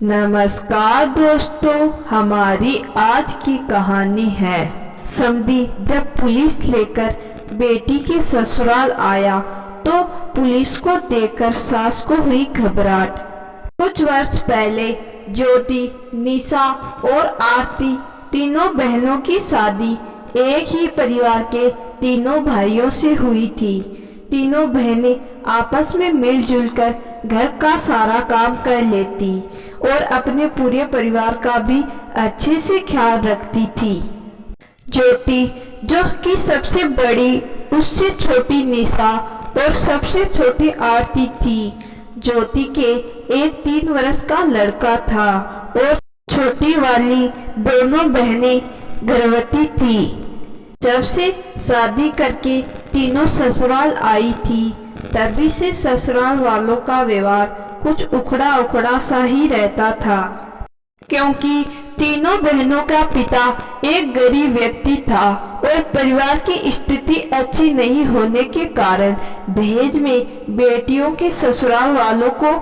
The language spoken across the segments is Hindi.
नमस्कार दोस्तों, हमारी आज की कहानी है समधी। जब पुलिस लेकर बेटी के ससुराल आया तो पुलिस को देखकर सास को हुई घबराहट। कुछ वर्ष पहले ज्योति, निशा और आरती तीनों बहनों की शादी एक ही परिवार के तीनों भाइयों से हुई थी। तीनों बहनें आपस में मिलजुल कर घर का सारा काम कर लेती और अपने पूरे परिवार का भी अच्छे से ख्याल रखती थी। ज्योति, जो कि सबसे बड़ी, उससे छोटी निशा और सबसे छोटी आरती थी। ज्योति के एक 3 वर्ष का लड़का था और छोटी वाली दोनों बहनें गर्भवती थी। जब से शादी करके तीनों ससुराल आई थी, तभी से ससुराल वालों का व्यवहार कुछ उखड़ा उखड़ा सा ही रहता था, क्योंकि तीनों बहनों का पिता एक गरीब व्यक्ति था और परिवार की स्थिति अच्छी नहीं होने के कारण दहेज में बेटियों के ससुराल वालों को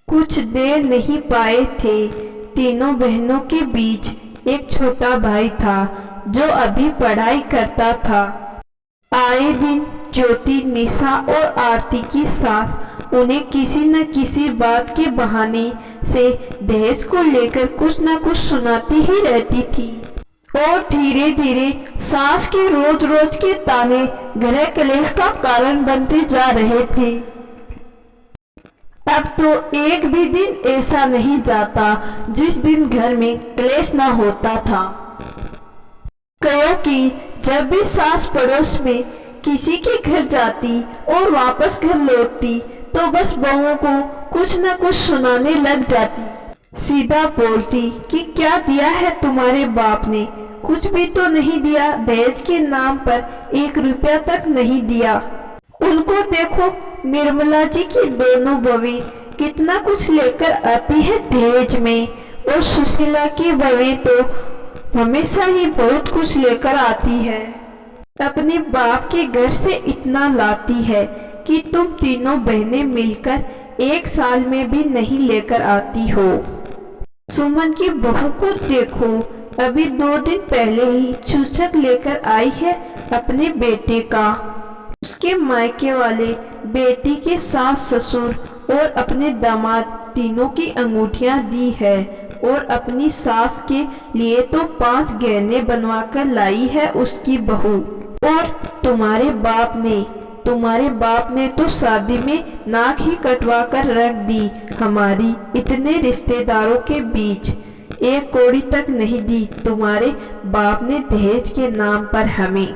कुछ दे नहीं पाए थे। तीनों बहनों के बीच एक छोटा भाई था जो अभी पढ़ाई करता था। आए दिन ज्योति, निशा और आरती की सास उन्हें किसी न किसी बात के बहाने से दहेज को लेकर कुछ न कुछ सुनाती ही रहती थी और धीरे धीरे सास के रोज रोज के ताने गृह क्लेश का कारण बनते जा रहे थे। अब तो एक भी दिन ऐसा नहीं जाता जिस दिन घर में क्लेश न होता था, क्योंकि जब भी सास पड़ोस में किसी के घर जाती और वापस घर लौटती तो बस बहुओं को कुछ न कुछ सुनाने लग जाती। सीधा बोलती कि क्या दिया है तुम्हारे बाप ने? कुछ भी तो नहीं दिया, दहेज के नाम पर 1 रुपया तक नहीं दिया। उनको देखो, निर्मला जी की दोनों बहू कितना कुछ लेकर आती है दहेज में, और सुशीला की बहू तो हमेशा ही बहुत कुछ लेकर आती है। अपने बाप के घर से इतना लाती है कि तुम तीनों बहनें मिलकर 1 साल में भी नहीं लेकर आती हो। सुमन की बहू को देखो, अभी 2 दिन पहले ही सूचक लेकर आई है अपने बेटे का। उसके मायके वाले बेटी के सास ससुर और अपने दामाद तीनों की अंगूठियां दी है और अपनी सास के लिए तो 5 गहने बनवा कर लाई है उसकी बहू। और तुम्हारे बाप ने तो शादी में नाक ही कटवा कर रख दी। हमारी इतने रिश्तेदारों के बीच 1 कौड़ी तक नहीं दी तुम्हारे बाप ने दहेज के नाम पर हमें।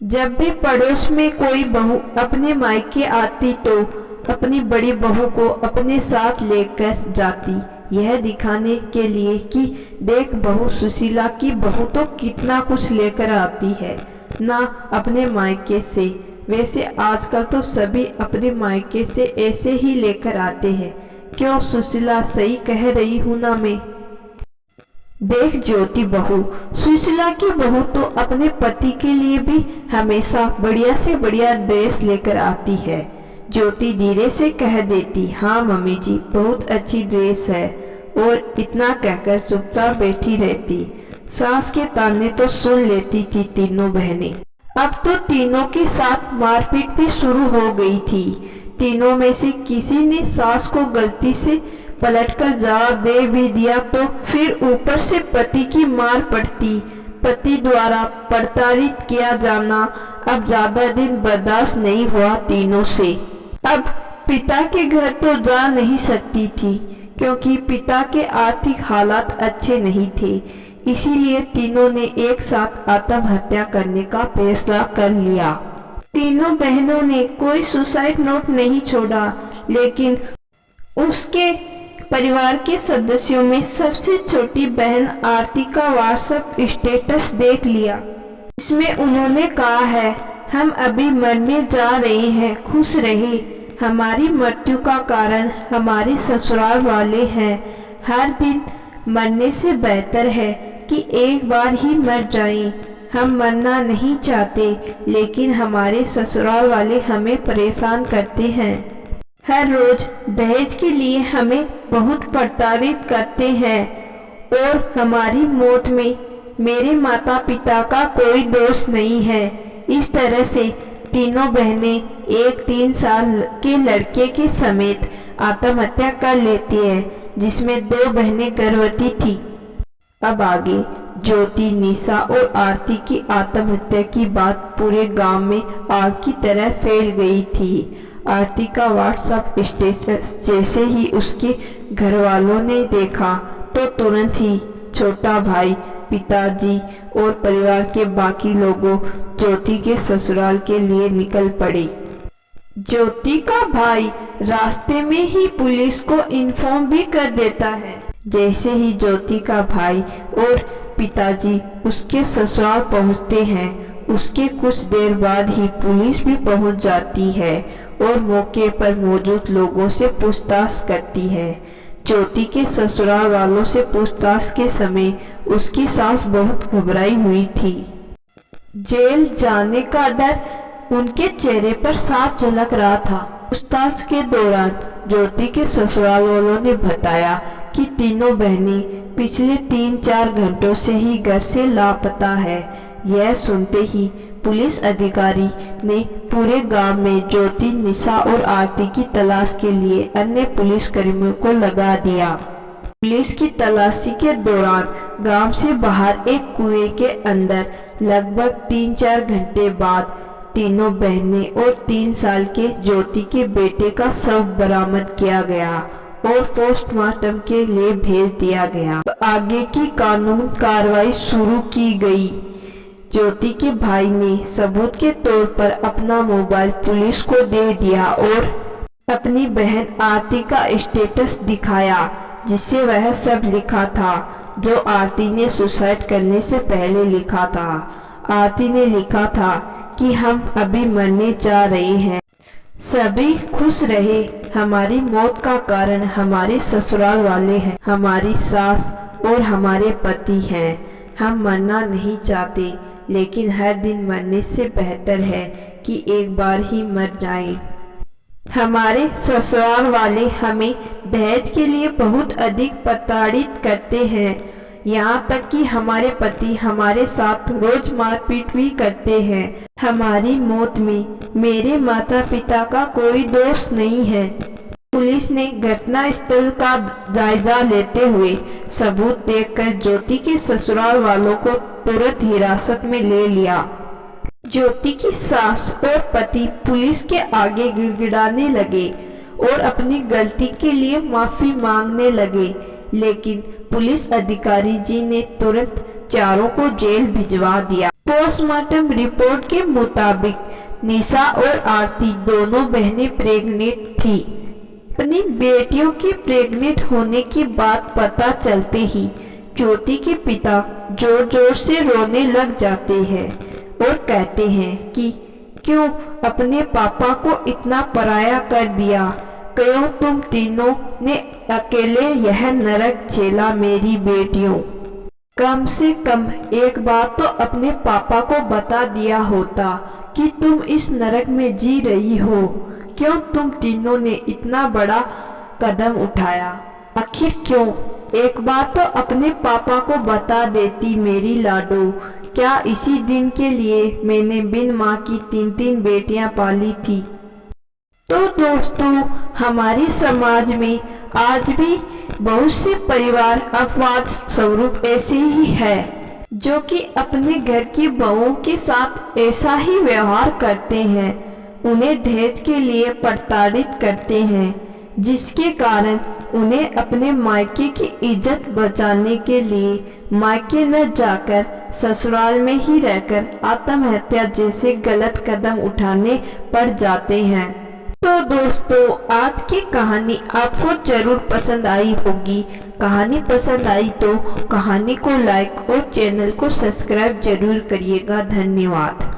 जब भी पड़ोस में कोई बहू अपने मायके आती तो अपनी बड़ी बहू को अपने साथ लेकर जाती, यह दिखाने के लिए कि देख बहू, सुशीला की बहू तो कितना कुछ लेकर आती है ना अपने मायके से। वैसे आजकल तो सभी अपने मायके से ऐसे ही लेकर आते हैं। क्यों सुशीला, सही कह रही हूँ ना मैं? देख ज्योति बहू, सुशीला की बहू तो अपने पति के लिए भी हमेशा बढ़िया से बढ़िया ड्रेस लेकर आती है। ज्योति धीरे से कह देती, हाँ मम्मी जी, बहुत अच्छी ड्रेस है, और इतना कहकर चुपचाप बैठी रहती। सास के ताने तो सुन लेती थी तीनों बहनें। अब तो तीनों के साथ मारपीट भी शुरू हो गई थी। तीनों में से किसी ने सास को गलती से पलटकर जवाब दे भी दिया तो फिर ऊपर से पति की मार पड़ती। पति द्वारा प्रताड़ित किया जाना अब ज्यादा दिन बर्दाश्त नहीं हुआ तीनों से। अब पिता के घर तो जा नहीं सकती थी, क्योंकि पिता के आर्थिक हालात अच्छे नहीं थे। इसीलिए तीनों ने एक साथ आत्महत्या करने का फैसला कर लिया। तीनों बहनों ने कोई सुसाइड नोट नहीं छोड़ा, लेकिन उसके परिवार के सदस्यों में सबसे छोटी बहन आरती का व्हाट्सएप स्टेटस देख लिया। इसमें उन्होंने कहा है, हम अभी मरने जा रहे हैं, खुश रहे। हमारी मृत्यु का कारण हमारे ससुराल वाले हैं। हर दिन मरने से बेहतर है कि एक बार ही मर जाएं। हम मरना नहीं चाहते, लेकिन हमारे ससुराल वाले हमें परेशान करते हैं। हर रोज दहेज के लिए हमें बहुत प्रताड़ित करते हैं और हमारी मौत में मेरे माता पिता का कोई दोष नहीं है। इस तरह से तीनों बहनें एक 3 साल के लड़के के समेत आत्महत्या कर लेती हैं, जिसमें 2 बहनें गर्भवती थी। अब आगे ज्योति, निशा और आरती की आत्महत्या की बात पूरे गांव में आग की तरह फैल गई थी। आरती का व्हाट्सएप स्टेटस जैसे ही उसके घर वालों ने देखा तो तुरंत ही छोटा भाई, पिताजी और परिवार के बाकी लोगों ज्योति के ससुराल के लिए निकल पड़े। ज्योति का भाई रास्ते में ही पुलिस को इन्फॉर्म भी कर देता है। जैसे ही ज्योति का भाई और पिताजी उसके ससुराल पहुंचते हैं, उसके कुछ देर बाद ही पुलिस भी पहुंच जाती है और मौके पर मौजूद लोगों से पूछताछ करती है। ज्योति के ससुराल वालों से पूछताछ के समय उसकी सास बहुत घबराई हुई थी। जेल जाने का डर उनके चेहरे पर साफ झलक रहा था। पूछताछ के दौरान ज्योति के ससुराल वालों ने बताया कि तीनों बहनें पिछले 3-4 घंटों से ही घर से लापता है। यह सुनते ही पुलिस अधिकारी ने पूरे गांव में ज्योति, निशा और आरती की तलाश के लिए अन्य पुलिस कर्मियों को लगा दिया। पुलिस की तलाशी के दौरान गांव से बाहर एक कुएं के अंदर लगभग 3-4 घंटे बाद तीनों बहनें और 3 साल के ज्योति के बेटे का शव बरामद किया गया और पोस्टमार्टम के लिए भेज दिया गया। आगे की कानून कार्रवाई शुरू की गई। ज्योति के भाई ने सबूत के तौर पर अपना मोबाइल पुलिस को दे दिया और अपनी बहन आरती का स्टेटस दिखाया, जिससे वह सब लिखा था जो आरती ने सुसाइड करने से पहले लिखा था। आरती ने लिखा था कि हम अभी मरने जा रहे हैं, सभी खुश रहे। हमारी मौत का कारण हमारे ससुराल वाले हैं, हमारी सास और हमारे पति हैं। हम मरना नहीं चाहते, लेकिन हर दिन मरने से बेहतर है कि एक बार ही मर जाएं। हमारे ससुराल वाले हमें दहेज के लिए बहुत अधिक प्रताड़ित करते हैं, यहाँ तक कि हमारे पति हमारे साथ रोज मारपीट भी करते हैं। हमारी मौत में मेरे माता पिता का कोई दोष नहीं है। पुलिस ने घटना स्थल का जायजा लेते हुए सबूत देखकर ज्योति के ससुराल वालों को तुरंत हिरासत में ले लिया। ज्योति की सास और पति पुलिस के आगे गिड़गिड़ाने लगे और अपनी गलती के लिए माफी मांगने लगे, लेकिन पुलिस अधिकारी जी ने तुरंत चारों को जेल भिजवा दिया। पोस्टमार्टम रिपोर्ट के मुताबिक निशा और आरती दोनों बहनें प्रेग्नेंट थी। अपनी बेटियों के प्रेग्नेंट होने की बात पता चलते ही ज्योति के पिता जोर जोर से रोने लग जाते हैं और कहते हैं कि क्यों अपने पापा को इतना पराया कर दिया, क्यों तुम तीनों ने अकेले यह नरक झेला मेरी बेटियों। कम से कम एक बार तो अपने पापा को बता दिया होता कि तुम इस नरक में जी रही हो। क्यों तुम तीनों ने इतना बड़ा कदम उठाया, आखिर क्यों? एक बार तो अपने पापा को बता देती मेरी लाडो। क्या इसी दिन के लिए मैंने बिन माँ की 3-3 बेटियां पाली थी। तो दोस्तों, हमारे समाज में आज भी बहुत से परिवार अपवाद स्वरूप ऐसे ही है, जो कि अपने घर की बहुओं के साथ ऐसा ही व्यवहार करते हैं, उन्हें दहेज के लिए प्रताड़ित करते हैं, जिसके कारण उन्हें अपने मायके की इज्जत बचाने के लिए मायके न जाकर ससुराल में ही रहकर आत्महत्या जैसे गलत कदम उठाने पड़ जाते हैं। तो दोस्तों, आज की कहानी आपको जरूर पसंद आई होगी। कहानी पसंद आई तो कहानी को लाइक और चैनल को सब्सक्राइब जरूर करिएगा। धन्यवाद।